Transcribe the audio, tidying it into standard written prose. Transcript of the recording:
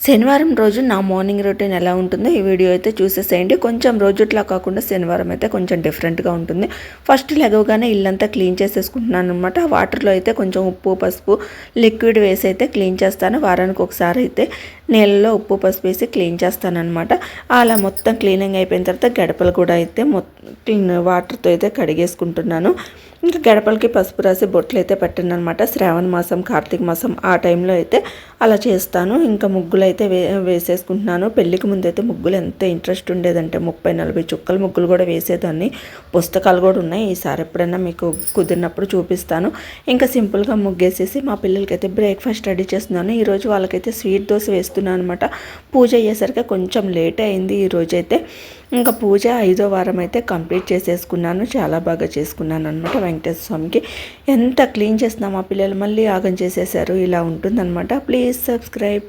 శనివారం రోజు నా మార్నింగ్ రొటీన్ ఎలా ఉంటుందో ఈ వీడియో అయితే చూసేసేయండి. కొంచెం రోజుట్లా కాకుండా శనివారం అయితే కొంచెం డిఫరెంట్గా ఉంటుంది. ఫస్ట్ లెగవగానే ఇల్లంతా క్లీన్ చేసేసుకుంటున్నాను అనమాట. వాటర్లో అయితే కొంచెం ఉప్పు పసుపు లిక్విడ్ వేసి అయితే క్లీన్ చేస్తాను. వారానికి ఒకసారి అయితే నీళ్ళలో ఉప్పు పసుపు వేసి క్లీన్ చేస్తానన్నమాట. అలా మొత్తం క్లీనింగ్ అయిపోయిన తర్వాత గడపలు కూడా అయితే క్లీన్ వాటర్తో అయితే కడిగేసుకుంటున్నాను. ఇంకా గడపలకి పసుపు రాసి బొట్లు అయితే పెట్టాను అనమాట. శ్రావణ మాసం కార్తీక మాసం ఆ టైంలో అయితే అలా చేస్తాను. ఇంకా ముగ్గులు అయితే వేసేసుకుంటున్నాను. పెళ్ళికి ముందు అయితే ముగ్గులు ఎంత ఇంట్రెస్ట్ ఉండేదంటే 30-40 చుక్కల ముగ్గులు కూడా వేసేదాన్ని. పుస్తకాలు కూడా ఉన్నాయి. ఈసారి ఎప్పుడైనా మీకు కుదిరినప్పుడు చూపిస్తాను. ఇంకా సింపుల్గా ముగ్గేసేసి మా పిల్లలకి అయితే బ్రేక్ఫాస్ట్ రెడీ చేస్తున్నాను. ఈరోజు వాళ్ళకైతే స్వీట్ దోశ వేస్తున్నాను అనమాట. పూజ అయ్యేసరికి కొంచెం లేట్ అయింది ఈరోజైతే. ఇంకా పూజ 5వ వారం అయితే కంప్లీట్ చేసేసుకున్నాను. చాలా బాగా చేసుకున్నాను అనమాట. వెంకటేశ్వర స్వామికి ఎంత క్లీన్ చేసినా మా పిల్లలు మళ్ళీ ఆగం చేసేసారు. ఇలా ఉంటుందన్నమాట. Please subscribe.